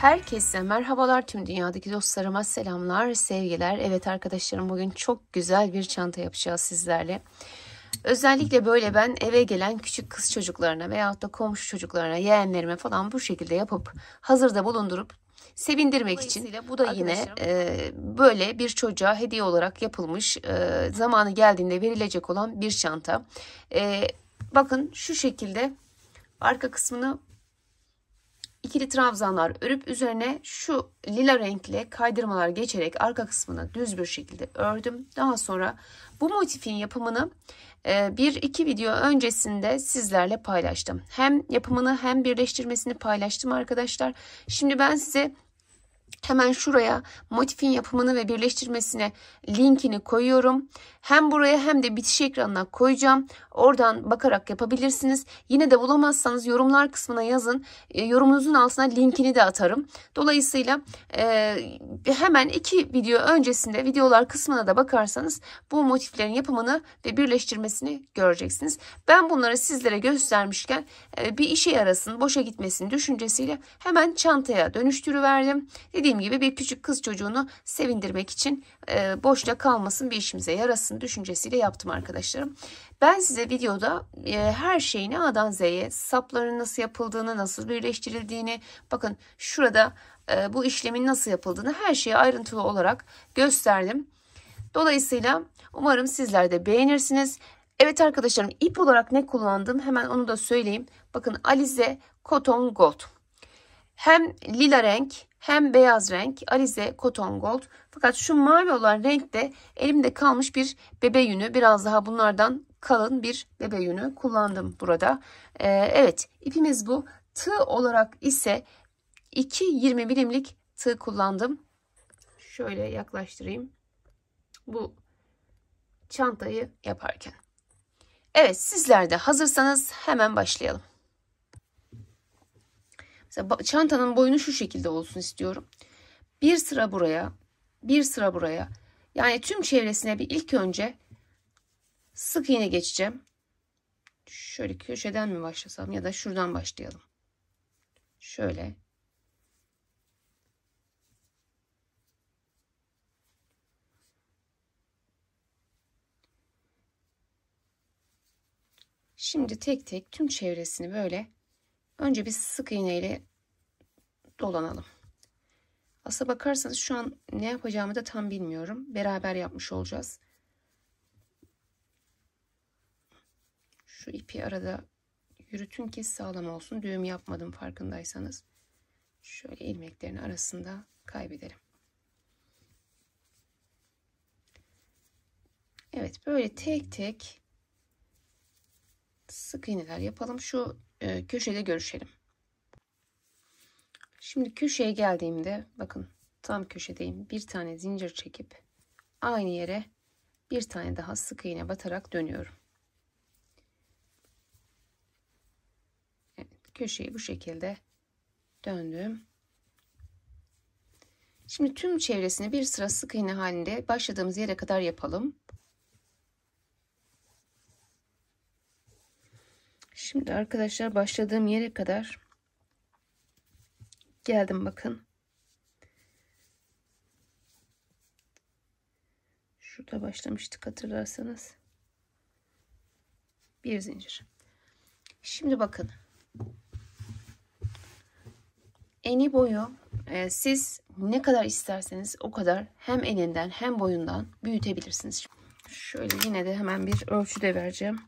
Herkese merhabalar, tüm dünyadaki dostlarıma selamlar, sevgiler. Evet arkadaşlarım, bugün çok güzel bir çanta yapacağız sizlerle. Özellikle böyle ben eve gelen küçük kız çocuklarına veyahut da komşu çocuklarına, yeğenlerime falan bu şekilde yapıp hazırda bulundurup sevindirmek için. Bu da yine böyle bir çocuğa hediye olarak yapılmış, zamanı geldiğinde verilecek olan bir çanta. Bakın şu şekilde arka kısmını İkili trabzanlar örüp üzerine şu lila renkle kaydırmalar geçerek arka kısmını düz bir şekilde ördüm. Daha sonra bu motifin yapımını bir iki video öncesinde sizlerle paylaştım. Hem yapımını hem birleştirmesini paylaştım arkadaşlar. Şimdi ben size hemen şuraya motifin yapımını ve birleştirmesine linkini koyuyorum. Hem buraya hem de bitiş ekranına koyacağım. Oradan bakarak yapabilirsiniz. Yine de bulamazsanız yorumlar kısmına yazın. Yorumunuzun altına linkini de atarım. Dolayısıyla hemen iki video öncesinde videolar kısmına da bakarsanız bu motiflerin yapımını ve birleştirmesini göreceksiniz. Ben bunları sizlere göstermişken bir işe yarasın, boşa gitmesin düşüncesiyle hemen çantaya dönüştürüverdim. Dediğim gibi bir küçük kız çocuğunu sevindirmek için boşta kalmasın, bir işimize yarasın düşüncesiyle yaptım arkadaşlarım. Ben size videoda her şeyini A'dan Z'ye, sapların nasıl yapıldığını, nasıl birleştirildiğini, bakın şurada bu işlemin nasıl yapıldığını her şeyi ayrıntılı olarak gösterdim. Dolayısıyla umarım sizler de beğenirsiniz. Evet arkadaşlarım, ip olarak ne kullandım hemen onu da söyleyeyim. Bakın Alize Cotton Gold. Hem lila renk hem beyaz renk Alize Cotton Gold. Fakat şu mavi olan renkte elimde kalmış bir bebe yünü. Biraz daha bunlardan kalın bir bebe yünü kullandım burada. Evet, ipimiz bu. Tığ olarak ise 2,20 milimlik tığ kullandım. Şöyle yaklaştırayım. Bu çantayı yaparken. Evet, sizler de hazırsanız hemen başlayalım. Mesela çantanın boyunu şu şekilde olsun istiyorum. Bir sıra buraya, bir sıra buraya. Yani tüm çevresine bir ilk önce sık iğne geçeceğim. Şöyle köşeden mi başlasam ya da şuradan başlayalım. Şöyle. Şimdi tek tek tüm çevresini böyle önce bir sık iğne ile dolanalım. Aslına bakarsanız şu an ne yapacağımı da tam bilmiyorum. Beraber yapmış olacağız. Şu ipi arada yürütün ki sağlam olsun. Düğüm yapmadım farkındaysanız. Şöyle ilmeklerin arasında kaybedelim. Evet, böyle tek tek sık iğneler yapalım. Şu köşede görüşelim. Şimdi köşeye geldiğimde bakın tam köşedeyim. Bir tane zincir çekip aynı yere bir tane daha sık iğne batarak dönüyorum. Evet, köşeyi bu şekilde döndüm. Şimdi tüm çevresini bir sıra sık iğne halinde başladığımız yere kadar yapalım. Şimdi arkadaşlar başladığım yere kadar geldim bakın. Şurada başlamıştık hatırlarsanız. Bir zincir. Şimdi bakın. Eni boyu siz ne kadar isterseniz o kadar hem eninden hem boyundan büyütebilirsiniz. Şöyle yine de hemen bir ölçü de vereceğim.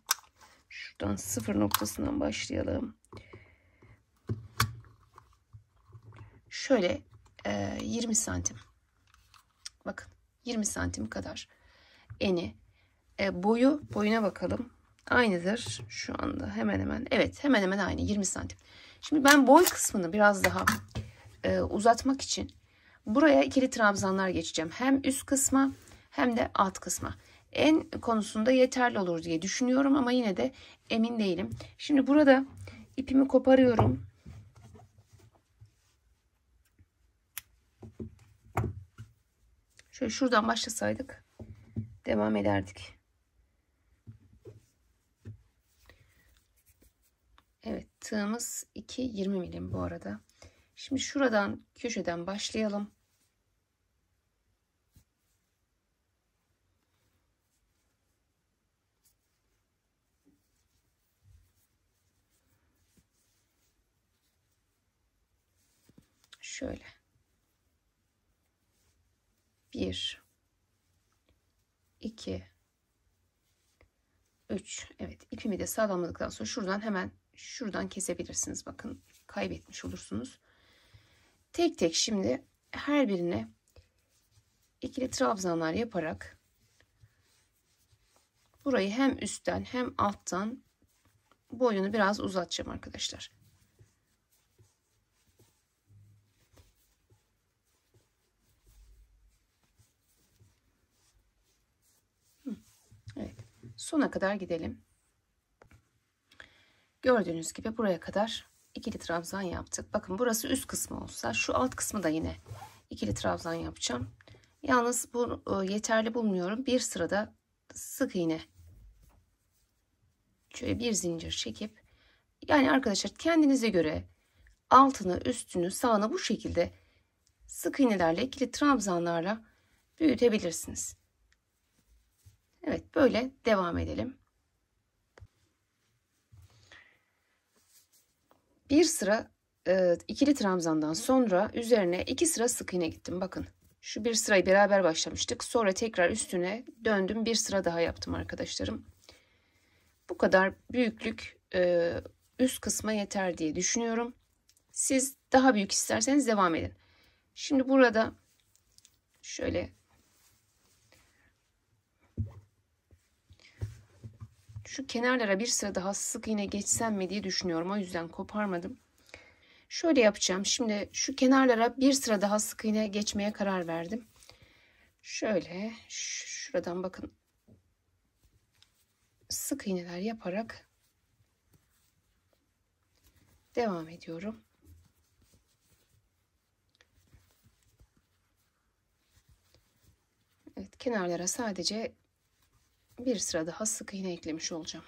Şuradan sıfır noktasından başlayalım. Şöyle 20 santim. Bakın 20 santim kadar eni. Boyuna bakalım. Aynıdır şu anda hemen hemen. Evet, hemen hemen aynı 20 santim. Şimdi ben boy kısmını biraz daha uzatmak için Buraya ikili trabzanlar geçeceğim. Hem üst kısma hem de alt kısma. En konusunda yeterli olur diye düşünüyorum ama yine de emin değilim. Şimdi burada ipimi koparıyorum. Şöyle şuradan başlasaydık devam ederdik. Evet, tığımız 2,20 milim bu arada. Şimdi şuradan köşeden başlayalım. Şöyle. 1 2 3. Evet, ipimi de sağlamladıktan sonra şuradan kesebilirsiniz. Bakın, kaybetmiş olursunuz. Tek tek şimdi her birine ikili trabzanlar yaparak burayı hem üstten hem alttan boyunu biraz uzatacağım arkadaşlar. Evet, sona kadar gidelim. Gördüğünüz gibi buraya kadar ikili trabzan yaptık. Bakın, burası üst kısmı olsa şu alt kısmı da yine ikili trabzan yapacağım. Yalnız bu yeterli bulmuyorum. Bir sırada sık iğne, şöyle bir zincir çekip, yani arkadaşlar kendinize göre altını, üstünü, sağını bu şekilde sık iğnelerle, ikili trabzanlarla büyütebilirsiniz. Evet, böyle devam edelim. Bir sıra ikili trabzandan sonra üzerine 2 sıra sık iğne gittim. Bakın, şu bir sırayı beraber başlamıştık. Sonra tekrar üstüne döndüm, bir sıra daha yaptım arkadaşlarım. Bu kadar büyüklük üst kısma yeter diye düşünüyorum. Siz daha büyük isterseniz devam edin. Şimdi burada şöyle şu kenarlara bir sıra daha sık iğne geçsem mi diye düşünüyorum. O yüzden koparmadım. Şöyle yapacağım. Şimdi şu kenarlara bir sıra daha sık iğne geçmeye karar verdim. Şöyle şuradan bakın, sık iğneler yaparak devam ediyorum. Evet, kenarlara sadece bir sıra daha sık iğne eklemiş olacağım.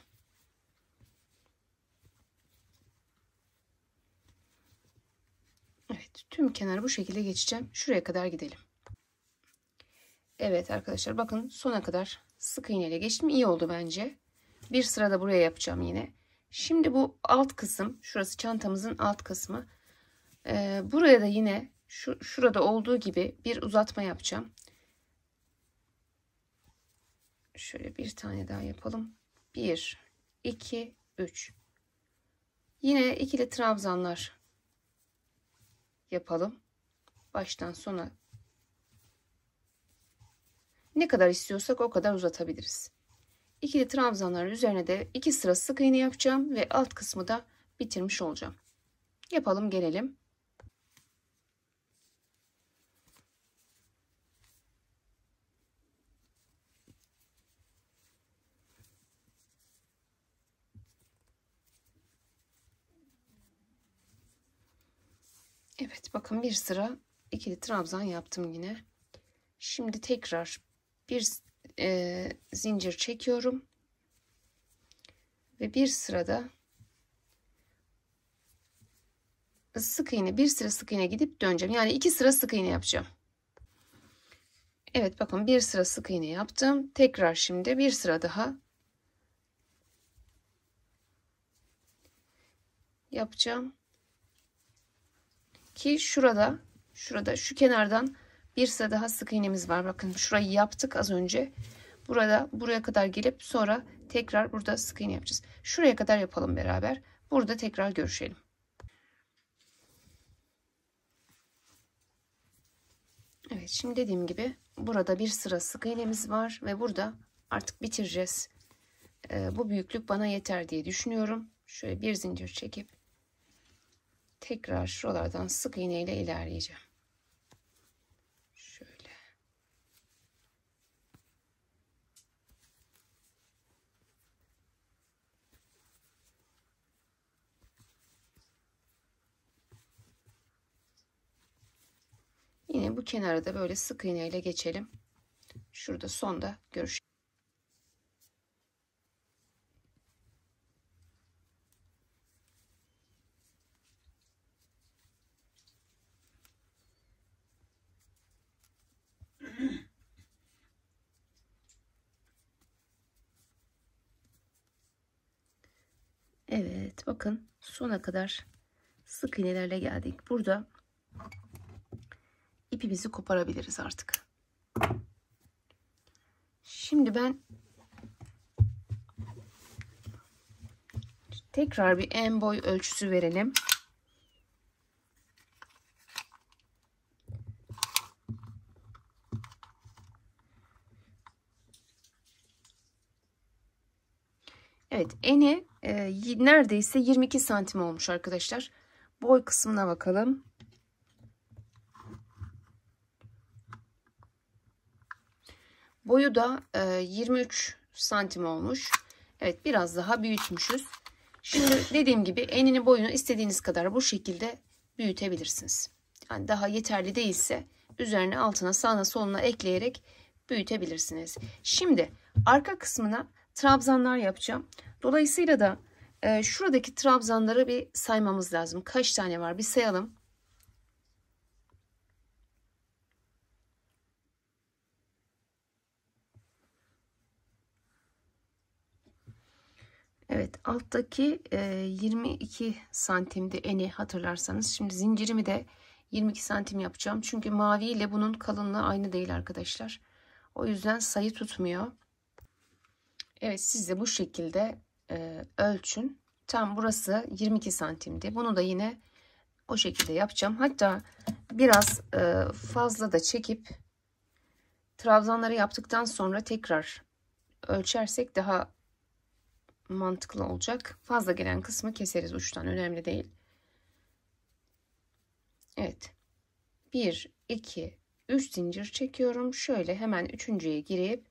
Evet, tüm kenarı bu şekilde geçeceğim. Şuraya kadar gidelim. Evet arkadaşlar, bakın sona kadar sık iğne ile geçtim. İyi oldu bence. Bir sıra da buraya yapacağım yine. Şimdi bu alt kısım, şurası çantamızın alt kısmı. Buraya da yine şurada olduğu gibi bir uzatma yapacağım. Şöyle bir tane daha yapalım. 1 2 3. Yine ikili trabzanlar yapalım. Baştan sona ne kadar istiyorsak o kadar uzatabiliriz. İkili trabzanların üzerine de 2 sıra sık iğne yapacağım ve alt kısmı da bitirmiş olacağım. Yapalım, gelelim. Evet, bakın bir sıra ikili trabzan yaptım yine. Şimdi tekrar bir zincir çekiyorum ve bir sırada sık iğne, bir sıra sık iğne gidip döneceğim. Yani 2 sıra sık iğne yapacağım. Evet, bakın bir sıra sık iğne yaptım. Tekrar şimdi bir sıra daha yapacağım ki şurada şu kenardan bir sıra daha sık iğnemiz var. Bakın, şurayı yaptık az önce. Buraya kadar gelip sonra tekrar burada sık iğne yapacağız. Şuraya kadar yapalım beraber. Burada tekrar görüşelim. Evet, şimdi dediğim gibi burada bir sıra sık iğnemiz var ve burada artık bitireceğiz. Bu büyüklük bana yeter diye düşünüyorum. Şöyle bir zincir çekip tekrar şuralardan sık iğne ile ilerleyeceğim. Bu kenara da böyle sık iğne ile geçelim. Şurada sonda görüşelim. Evet, bakın sona kadar sık iğnelerle geldik. Burada ipimizi koparabiliriz artık. Şimdi ben tekrar bir en boy ölçüsü verelim. Evet, eni neredeyse 22 santim olmuş arkadaşlar. Boy kısmına bakalım. Boyu da 23 santim olmuş. Evet, biraz daha büyütmüşüz. Şimdi dediğim gibi enini boyunu istediğiniz kadar bu şekilde büyütebilirsiniz. Yani daha yeterli değilse üzerine altına sağına soluna ekleyerek büyütebilirsiniz. Şimdi arka kısmına trabzanlar yapacağım. Dolayısıyla da şuradaki trabzanları bir saymamız lazım. Kaç tane var bir sayalım. Evet, alttaki 22 santimdi eni, hatırlarsanız. Şimdi zincirimi de 22 santim yapacağım. Çünkü mavi ile bunun kalınlığı aynı değil arkadaşlar. O yüzden sayı tutmuyor. Evet, siz de bu şekilde ölçün. Tam burası 22 santimdi. Bunu da yine o şekilde yapacağım. Hatta biraz fazla da çekip trabzanları yaptıktan sonra tekrar ölçersek daha mantıklı olacak. Fazla gelen kısmı keseriz uçtan. Önemli değil. Evet. 1, 2, 3 zincir çekiyorum. Şöyle hemen üçüncüye girip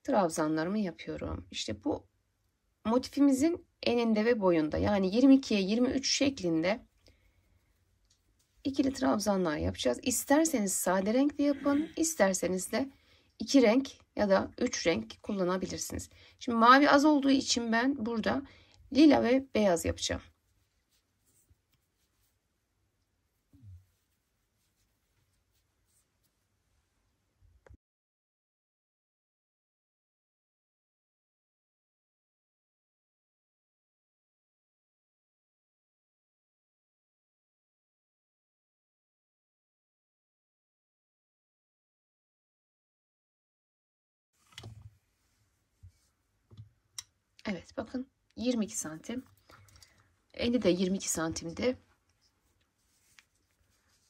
trabzanlarımı yapıyorum. İşte bu motifimizin eninde ve boyunda, yani 22'ye 23 şeklinde ikili trabzanlar yapacağız. İsterseniz sade renkli yapın, isterseniz de 2 renk ya da 3 renk kullanabilirsiniz. Şimdi mavi az olduğu için ben burada lila ve beyaz yapacağım. Evet, bakın 22 santim. Eni de 22 santimdi.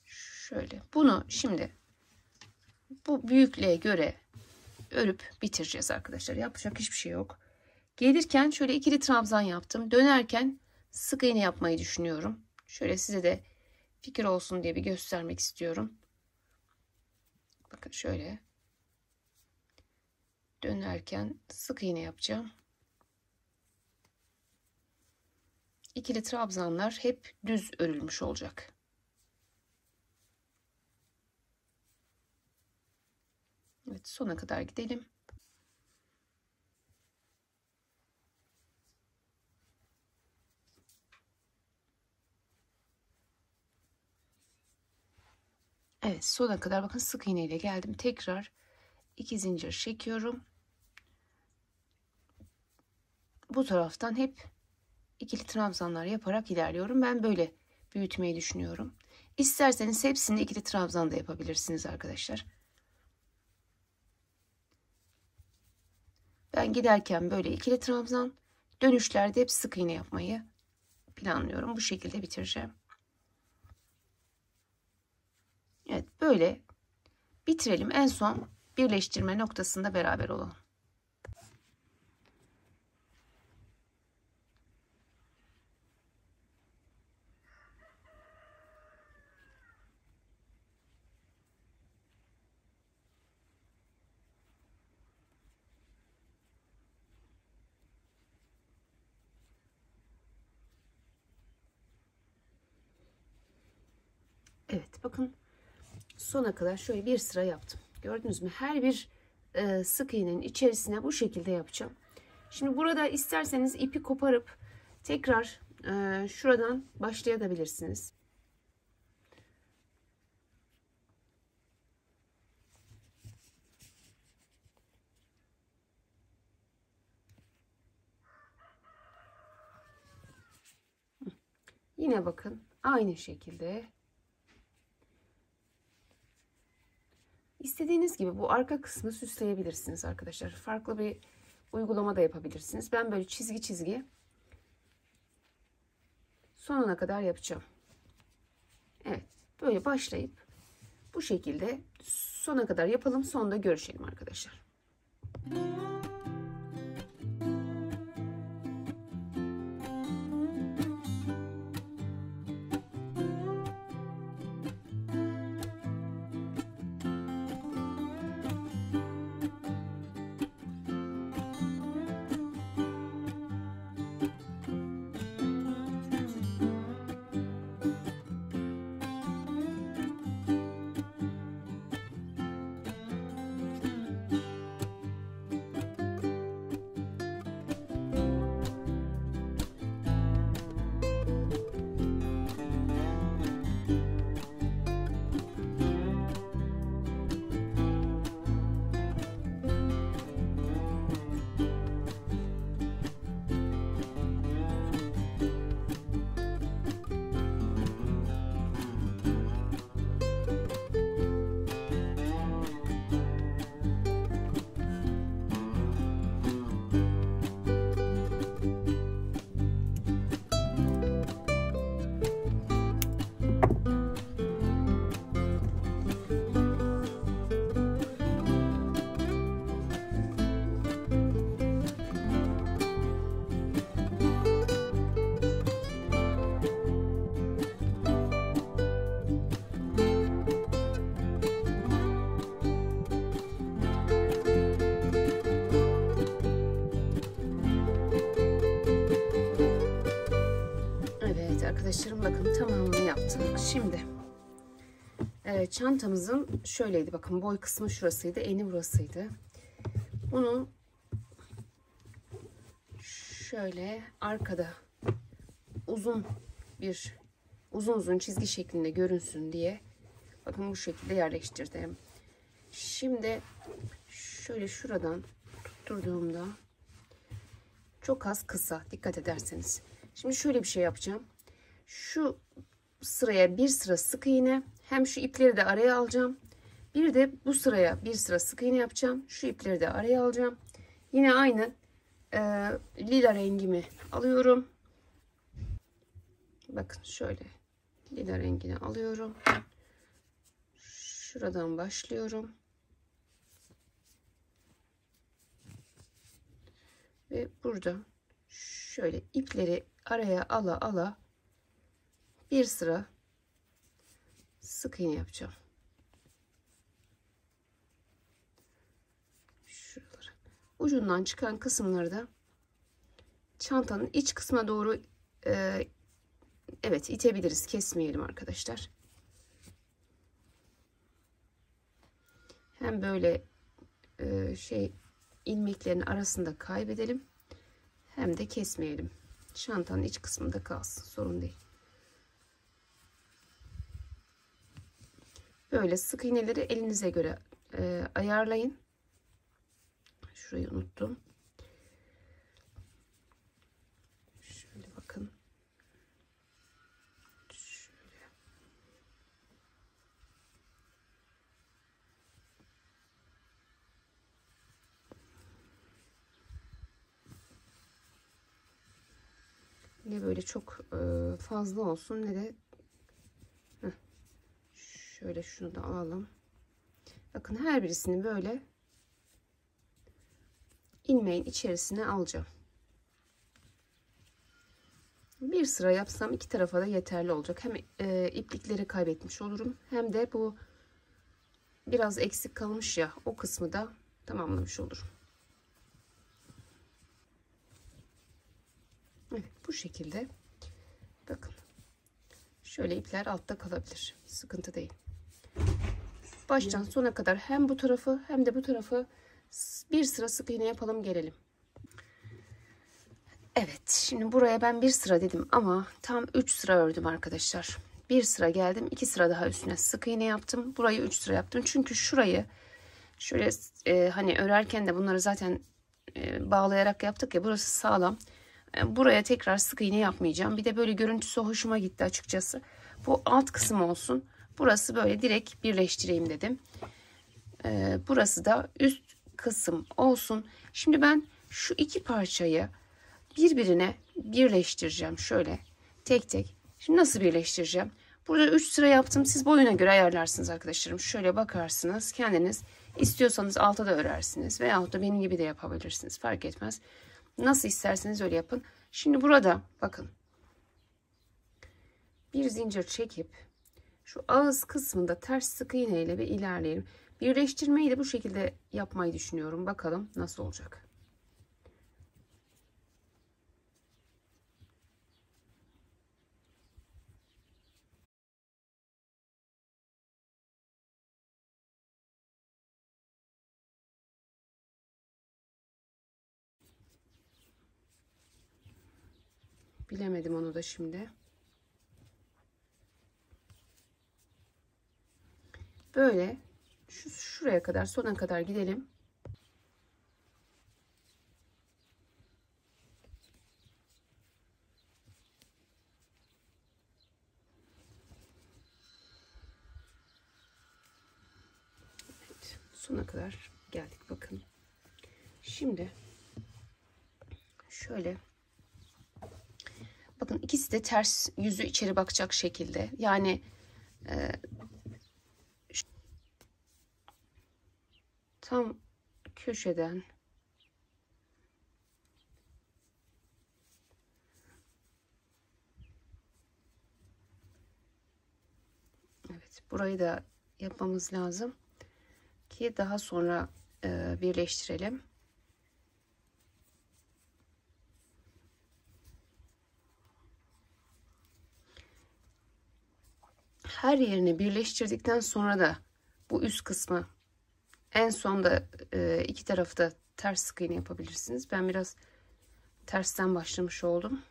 Şöyle bunu şimdi bu büyüklüğe göre örüp bitireceğiz arkadaşlar. Yapacak hiçbir şey yok. Gelirken şöyle ikili trabzan yaptım. Dönerken sık iğne yapmayı düşünüyorum. Şöyle size de fikir olsun diye bir göstermek istiyorum. Bakın şöyle dönerken sık iğne yapacağım. İkili trabzanlar hep düz örülmüş olacak. Evet, sona kadar gidelim. Evet, sona kadar bakın sık iğne ile geldim. Tekrar 2 zincir çekiyorum. Bu taraftan hep ikili trabzanlar yaparak ilerliyorum. Ben böyle büyütmeyi düşünüyorum. İsterseniz hepsini ikili trabzan da yapabilirsiniz arkadaşlar. Ben giderken böyle ikili trabzan, dönüşlerde hep sık iğne yapmayı planlıyorum. Bu şekilde bitireceğim. Evet, böyle bitirelim. En son birleştirme noktasında beraber olalım. Evet, bakın sona kadar şöyle bir sıra yaptım. Gördünüz mü? Her bir sık iğnenin içerisine bu şekilde yapacağım. Şimdi burada isterseniz ipi koparıp tekrar şuradan başlayabilirsiniz. Yine bakın aynı şekilde. İstediğiniz gibi bu arka kısmı süsleyebilirsiniz arkadaşlar. Farklı bir uygulama da yapabilirsiniz. Ben böyle çizgi çizgi sonuna kadar yapacağım. Evet, böyle başlayıp bu şekilde sona kadar yapalım. Sonunda görüşelim arkadaşlar. Arkadaşlarım bakın tamamını yaptık. Şimdi çantamızın şöyleydi, bakın boy kısmı şurasıydı, eni burasıydı. Bunu şöyle arkada uzun uzun çizgi şeklinde görünsün diye bakın bu şekilde yerleştirdim. Şimdi şöyle şuradan tutturduğumda çok az kısa, dikkat ederseniz. Şimdi şöyle bir şey yapacağım. Şu sıraya bir sıra sık iğne, hem şu ipleri de araya alacağım. Bir de bu sıraya bir sıra sık iğne yapacağım. Şu ipleri de araya alacağım. Yine aynı lila rengimi alıyorum. Bakın şöyle lila rengini alıyorum. Şuradan başlıyorum. Ve burada şöyle ipleri araya ala bir sıra sık iğne yapacağım. Şuraları. Ucundan çıkan kısımları da çantanın iç kısmına doğru evet itebiliriz. Kesmeyelim arkadaşlar. Hem böyle ilmeklerin arasında kaybedelim, hem de kesmeyelim. Çantanın iç kısmında kalsın. Sorun değil. Böyle sık iğneleri elinize göre ayarlayın. Şurayı unuttum. Şöyle bakın. Şöyle. Ne böyle çok fazla olsun ne de şöyle şunu da alalım. Bakın her birisini böyle ilmeğin içerisine alacağım. Bir sıra yapsam iki tarafa da yeterli olacak. Hem iplikleri kaybetmiş olurum, hem de bu biraz eksik kalmış ya, o kısmı da tamamlamış olurum. Evet, bu şekilde. Bakın şöyle ipler altta kalabilir, sıkıntı değil. Baştan sona kadar hem bu tarafı hem de bu tarafı bir sıra sık iğne yapalım gelelim. Evet, şimdi buraya ben bir sıra dedim ama tam 3 sıra ördüm arkadaşlar. Bir sıra geldim, 2 sıra daha üstüne sık iğne yaptım. Burayı 3 sıra yaptım. Çünkü şurayı şöyle hani örerken de bunları zaten bağlayarak yaptık ya, burası sağlam. Buraya tekrar sık iğne yapmayacağım. Bir de böyle görüntüsü hoşuma gitti açıkçası. Bu alt kısım olsun. Burası böyle direkt birleştireyim dedim. Burası da üst kısım olsun. Şimdi ben şu iki parçayı birbirine birleştireceğim. Şöyle tek tek. Şimdi nasıl birleştireceğim? Burada 3 sıra yaptım. Siz boyuna göre ayarlarsınız arkadaşlarım. Şöyle bakarsınız. Kendiniz istiyorsanız alta da örersiniz. Veyahut da benim gibi de yapabilirsiniz. Fark etmez. Nasıl isterseniz öyle yapın. Şimdi burada bakın. Bir zincir çekip şu ağız kısmında ters sık iğne ile bir ilerleyelim. Birleştirmeyi de bu şekilde yapmayı düşünüyorum. Bakalım nasıl olacak. Bilemedim onu da şimdi. Böyle şuraya kadar, sona kadar gidelim. Evet, sona kadar geldik bakın. Şimdi şöyle bakın, ikisi de ters, yüzü içeri bakacak şekilde. Yani tam köşeden evet, burayı da yapmamız lazım ki daha sonra birleştirelim. Her yerini birleştirdikten sonra da bu üst kısmı en sonda iki tarafı da ters sık iğne yapabilirsiniz. Ben biraz tersten başlamış oldum.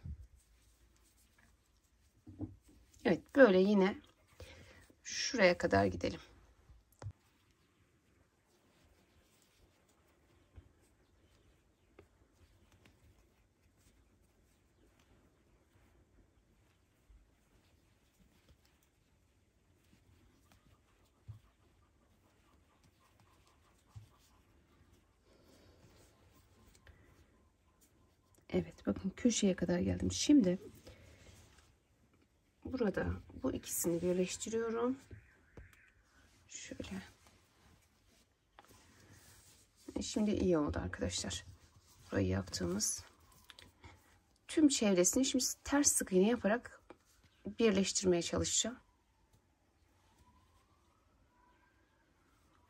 Evet, böyle yine şuraya kadar gidelim. Evet, bakın köşeye kadar geldim. Şimdi burada bu ikisini birleştiriyorum. Şöyle. Şimdi iyi oldu arkadaşlar. Burayı yaptığımız tüm çevresini şimdi ters sık iğne yaparak birleştirmeye çalışacağım.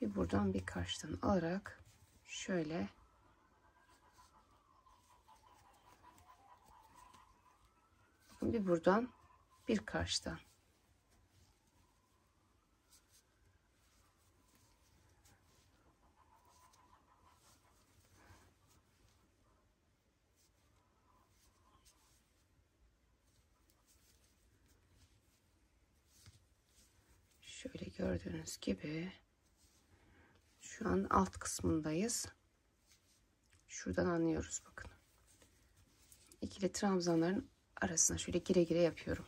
Bir buradan bir karşıdan alarak şöyle bir buradan bir karşıdan. Şöyle gördüğünüz gibi şu an alt kısmındayız. Şuradan anlıyoruz bakın. İkili trabzanların arasına şöyle gire gire yapıyorum.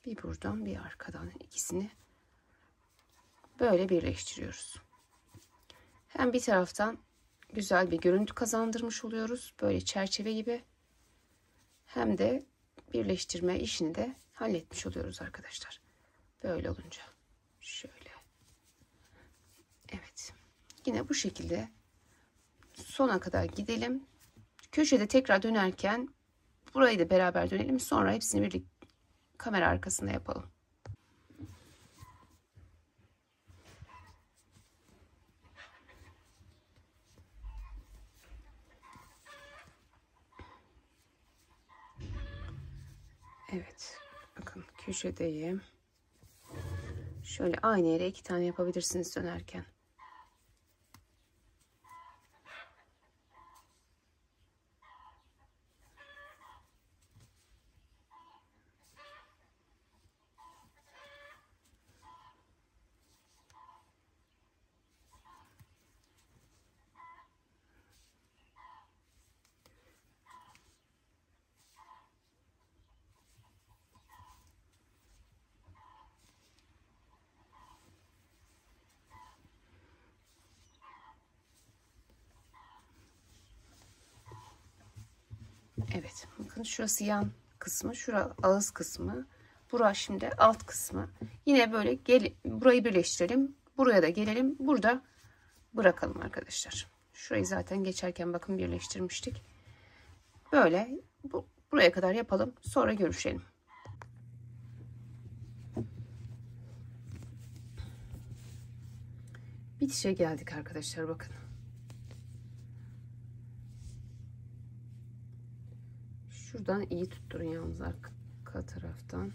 Bir buradan bir arkadan ikisini böyle birleştiriyoruz. Hem bir taraftan güzel bir görüntü kazandırmış oluyoruz. Böyle çerçeve gibi. Hem de birleştirme işini de halletmiş oluyoruz arkadaşlar. Böyle olunca. Şöyle. Evet. Yine bu şekilde sona kadar gidelim. Köşede tekrar dönerken burayı da beraber dönelim. Sonra hepsini birlikte kamera arkasında yapalım. Evet. Bakın köşedeyim. Şöyle aynı yere 2 tane yapabilirsiniz dönerken. Evet. Bakın şurası yan kısmı, şura ağız kısmı. Burası şimdi alt kısmı. Yine böyle burayı birleştirelim. Buraya da gelelim. Burada bırakalım arkadaşlar. Şurayı zaten geçerken bakın birleştirmiştik. Böyle buraya kadar yapalım. Sonra görüşelim. Bitişe geldik arkadaşlar, bakın. Şuradan iyi tutturun yalnız arka taraftan.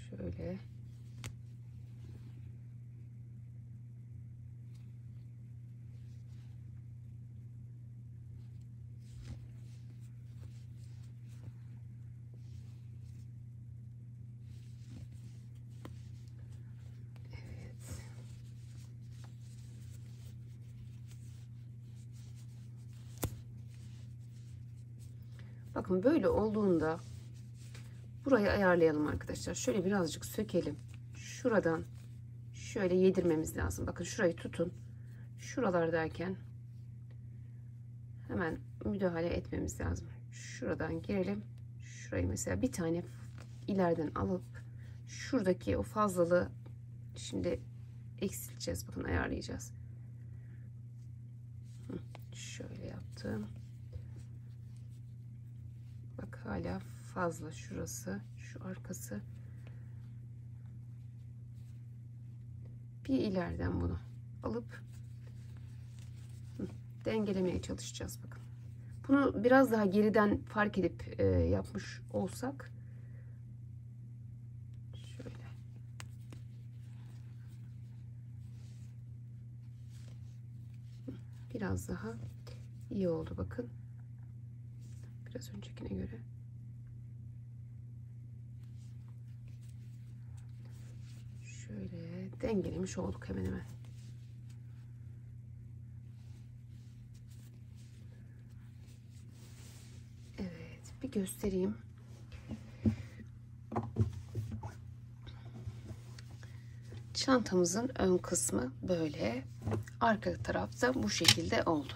Şöyle. Bakın böyle olduğunda burayı ayarlayalım arkadaşlar. Şöyle birazcık sökelim. Şuradan şöyle yedirmemiz lazım. Bakın şurayı tutun. Şuralardayken hemen müdahale etmemiz lazım. Şuradan girelim. Şurayı mesela bir tane ileriden alıp şuradaki o fazlalığı şimdi eksilteceğiz. Bakın ayarlayacağız. Şöyle yaptım. Bak hala fazla şurası, şu arkası. Bir ileriden bunu alıp dengelemeye çalışacağız. Bakın. Bunu biraz daha geriden fark edip yapmış olsak şöyle. Biraz daha iyi oldu bakın. Biraz öncekine göre. Şöyle dengelemiş olduk hemen hemen. Evet, bir göstereyim. Çantamızın ön kısmı böyle. Arka tarafta bu şekilde oldu.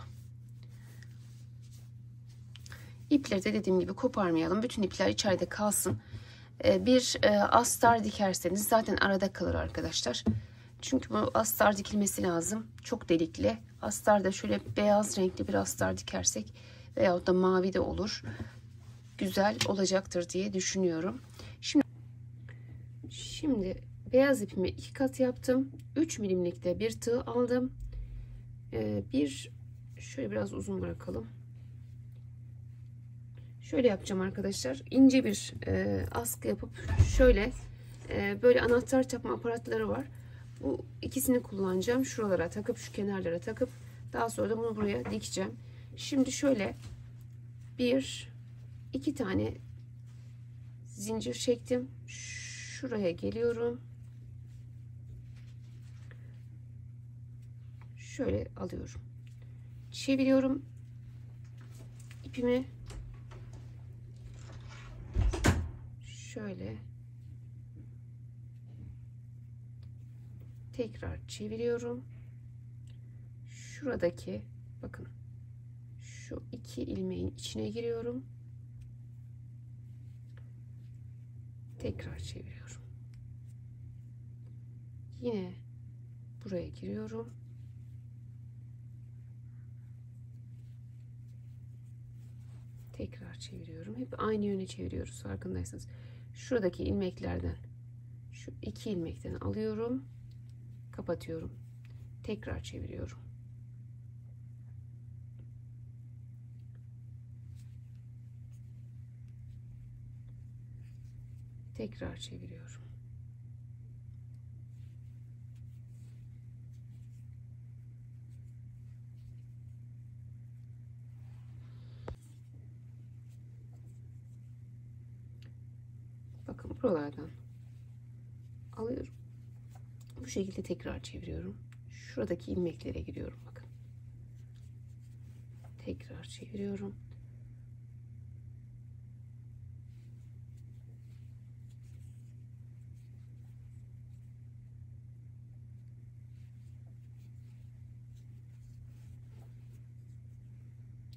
İpleri de dediğim gibi koparmayalım. Bütün ipler içeride kalsın. Bir astar dikerseniz zaten arada kalır arkadaşlar. Çünkü bu astar dikilmesi lazım. Çok delikli. Astar da şöyle beyaz renkli bir astar dikersek veyahut da mavi de olur. Güzel olacaktır diye düşünüyorum. Şimdi beyaz ipimi 2 kat yaptım. 3 milimlikte bir tığ aldım. Şöyle biraz uzun bırakalım. Şöyle yapacağım arkadaşlar. İnce bir askı yapıp şöyle böyle anahtar takma aparatları var. Bu ikisini kullanacağım. Şuralara takıp şu kenarlara takıp daha sonra da bunu buraya dikeceğim. Şimdi şöyle 2 tane zincir çektim. Şuraya geliyorum. Şöyle alıyorum. Çeviriyorum. İpimi şöyle tekrar çeviriyorum. Şuradaki bakın şu 2 ilmeğin içine giriyorum. Tekrar çeviriyorum. Yine buraya giriyorum. Tekrar çeviriyorum. Hep aynı yöne çeviriyoruz farkındaysanız. Şuradaki ilmeklerden şu 2 ilmekten alıyorum. Kapatıyorum. Tekrar çeviriyorum. Tekrar çeviriyorum. Bakın buralardan alıyorum. Bu şekilde tekrar çeviriyorum. Şuradaki ilmeklere giriyorum bakın. Tekrar çeviriyorum.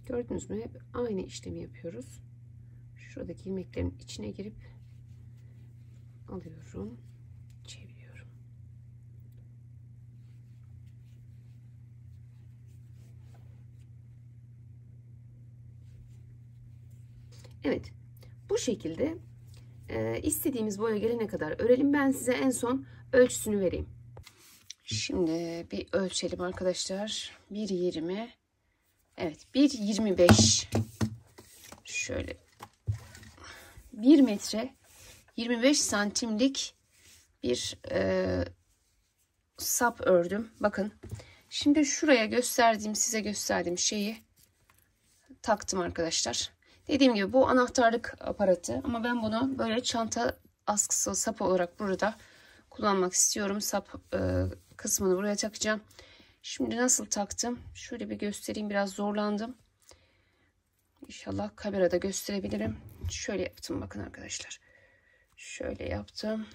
Gördünüz mü? Hep aynı işlemi yapıyoruz. Şuradaki ilmeklerin içine girip alıyorum, çeviriyorum. Evet, bu şekilde istediğimiz boya gelene kadar örelim. Ben size en son ölçüsünü vereyim. Şimdi bir ölçelim arkadaşlar. 1.20, evet 1.25, şöyle 1 metre 25 santimlik bir sap ördüm. Bakın şimdi şuraya size gösterdiğim şeyi taktım arkadaşlar. Dediğim gibi bu anahtarlık aparatı ama ben bunu böyle çanta askısı sap olarak burada kullanmak istiyorum. Sap kısmını buraya takacağım. Şimdi nasıl taktım? Şöyle bir göstereyim. Biraz zorlandım. İnşallah kamerada gösterebilirim. Şöyle yaptım bakın arkadaşlar. Şöyle yaptım.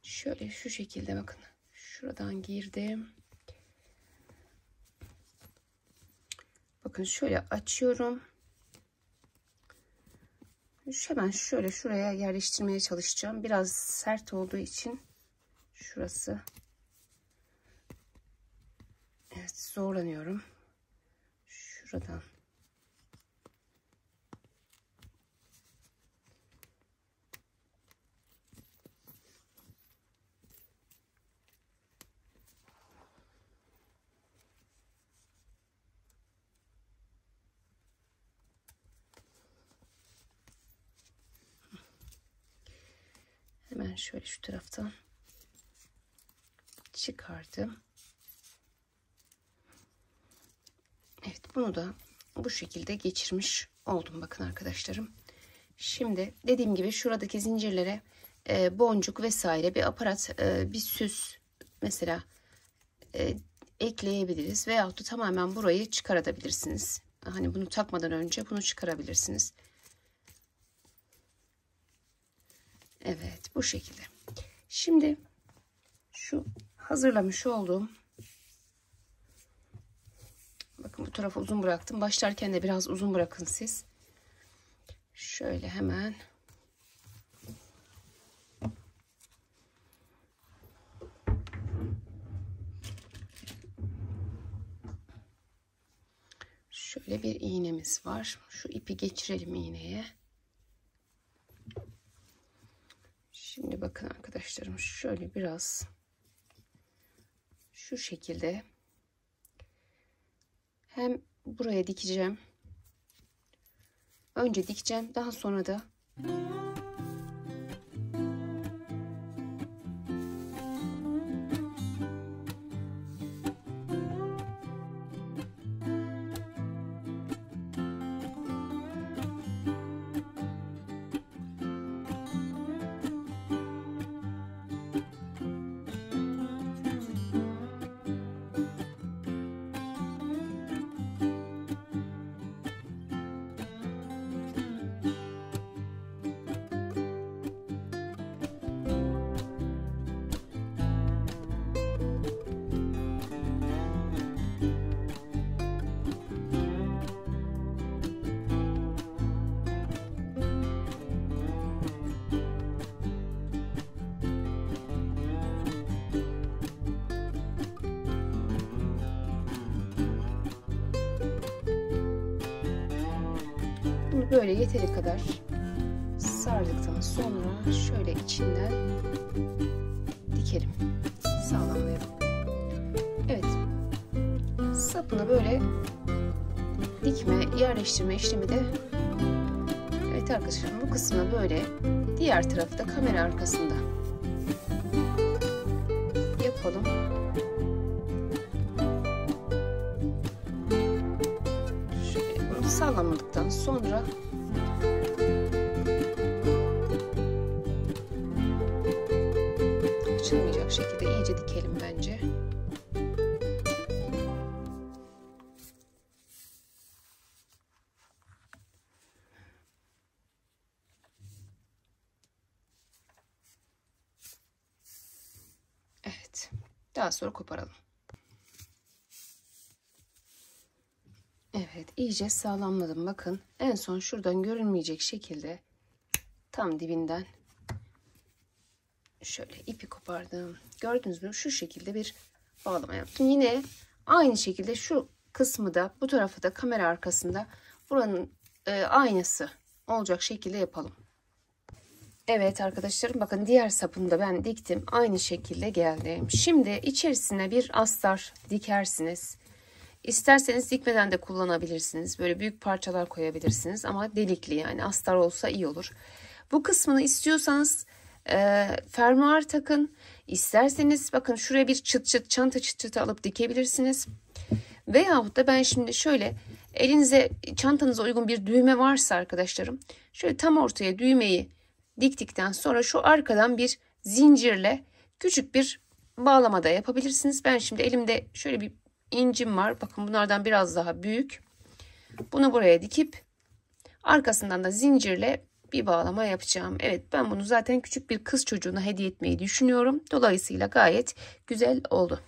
Şöyle şu şekilde bakın. Şuradan girdim. Bakın şöyle açıyorum. Hemen şöyle şuraya yerleştirmeye çalışacağım. Biraz sert olduğu için şurası. Evet, zorlanıyorum. Şuradan. Hemen şöyle şu taraftan çıkardım. Evet, bunu da bu şekilde geçirmiş oldum bakın arkadaşlarım. Şimdi dediğim gibi şuradaki zincirlere boncuk vesaire bir aparat, bir süs mesela ekleyebiliriz veyahut da tamamen burayı çıkarabilirsiniz. Hani bunu takmadan önce bunu çıkarabilirsiniz. Evet, bu şekilde. Şimdi şu hazırlamış olduğum, bakın bu tarafı uzun bıraktım. Başlarken de biraz uzun bırakın siz. Şöyle hemen şöyle bir iğnemiz var. Şu ipi geçirelim iğneye. Şimdi bakın arkadaşlarım, şöyle biraz şu şekilde hem buraya dikeceğim. Önce dikeceğim, daha sonra da böyle yeteri kadar sardıktan sonra şöyle içinden dikelim, sağlamlayalım. Evet, sapını böyle dikme, yerleştirme işlemi de evet Evet arkadaşlar, bu kısmı böyle, diğer tarafı da kamera arkasında yapalım. Şöyle bunu sağlamladıktan sonra açılmayacak şekilde iyice dikelim bence. Evet. Daha sonra koparalım. Evet, iyice sağlamladım. Bakın, en son şuradan görünmeyecek şekilde tam dibinden şöyle ipi kopardım. Gördünüz mü? Şu şekilde bir bağlama yaptım. Yine aynı şekilde şu kısmı da, bu tarafı da kamera arkasında buranın aynısı olacak şekilde yapalım. Evet arkadaşlarım, bakın diğer sapını da ben diktim. Aynı şekilde geldim. Şimdi içerisine bir astar dikersiniz. İsterseniz dikmeden de kullanabilirsiniz. Böyle büyük parçalar koyabilirsiniz ama delikli, yani astar olsa iyi olur. Bu kısmını istiyorsanız fermuar takın. İsterseniz bakın şuraya bir çıt çıt, çanta çıt çıtı alıp dikebilirsiniz. Veyahut da ben şimdi şöyle, elinize, çantanıza uygun bir düğme varsa arkadaşlarım, şöyle tam ortaya düğmeyi diktikten sonra şu arkadan bir zincirle küçük bir bağlama da yapabilirsiniz. Ben şimdi elimde şöyle bir incim var. Bakın bunlardan biraz daha büyük. Bunu buraya dikip arkasından da zincirle bir bağlama yapacağım. Evet, ben bunu zaten küçük bir kız çocuğuna hediye etmeyi düşünüyorum. Dolayısıyla gayet güzel oldu.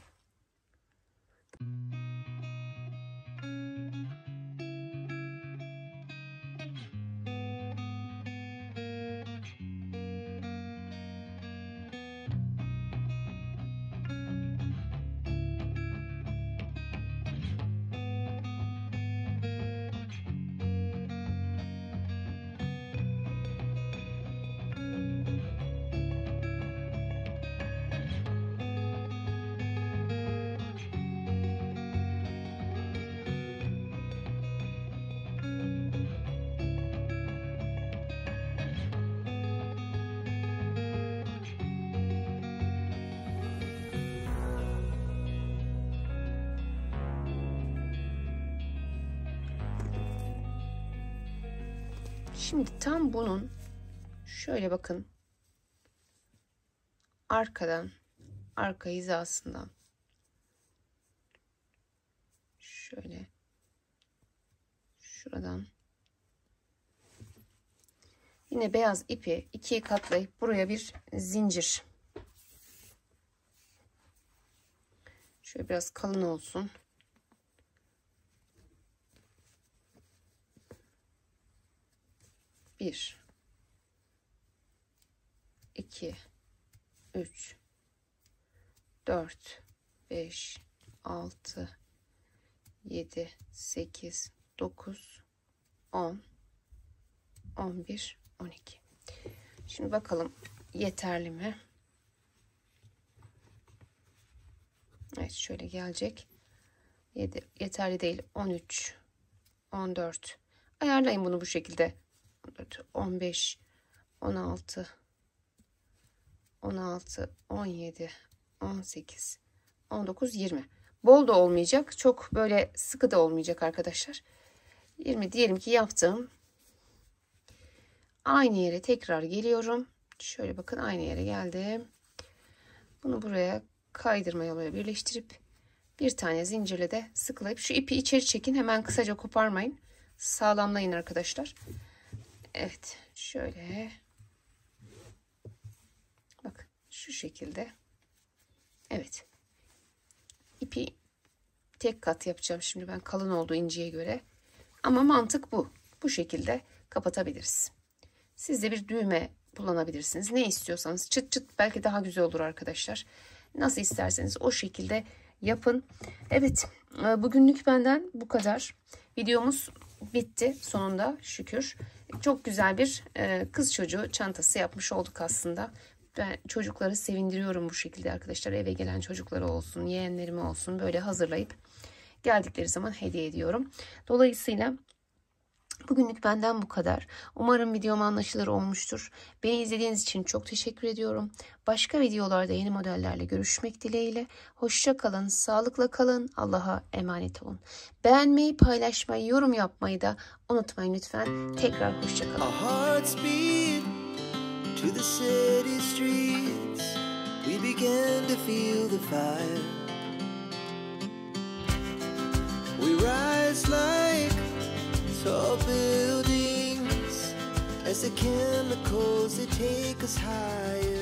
Şimdi tam bunun şöyle bakın, arkadan, arka hizasından şöyle şuradan yine beyaz ipi ikiye katlayıp buraya bir zincir, şöyle biraz kalın olsun. Bir, iki, üç, dört, beş, altı, 7, 8, 9, 10, 11, 12. Şimdi bakalım yeterli mi? Evet, şöyle gelecek. 7 yeterli değil. 13, 14. Ayarlayın bunu bu şekilde. 14, 15, 16, 16, 17, 18, 19, 20. Bol da olmayacak. Çok böyle sıkı da olmayacak arkadaşlar. 20 diyelim ki yaptım. Aynı yere tekrar geliyorum. Şöyle bakın, aynı yere geldim. Bunu buraya kaydırma yoluyla birleştirip bir tane zincirle de sıkılayıp şu ipi içeri çekin. Hemen kısaca koparmayın. Sağlamlayın arkadaşlar. Evet, şöyle. Bak şu şekilde. Evet. İpi tek kat yapacağım şimdi ben, kalın olduğu inciye göre. Ama mantık bu. Bu şekilde kapatabiliriz. Siz de bir düğme kullanabilirsiniz. Ne istiyorsanız, çıt çıt belki daha güzel olur arkadaşlar. Nasıl isterseniz o şekilde yapın. Evet, bugünlük benden bu kadar. Videomuz bitti sonunda, şükür. Çok güzel bir kız çocuğu çantası yapmış olduk aslında. Ben çocukları sevindiriyorum bu şekilde arkadaşlar. Eve gelen çocukları olsun, yeğenlerimi olsun, böyle hazırlayıp geldikleri zaman hediye ediyorum. Dolayısıyla Bugünlük benden bu kadar. Umarım videom anlaşılır olmuştur. Beni izlediğiniz için çok teşekkür ediyorum. Başka videolarda yeni modellerle görüşmek dileğiyle. Hoşça kalın, sağlıkla kalın, Allah'a emanet olun. Beğenmeyi, paylaşmayı, yorum yapmayı da unutmayın lütfen. Tekrar hoşça kalın. Our hearts beat to the city streets. We began to feel the fire. We rise like tall buildings as the chemicals, they take us higher.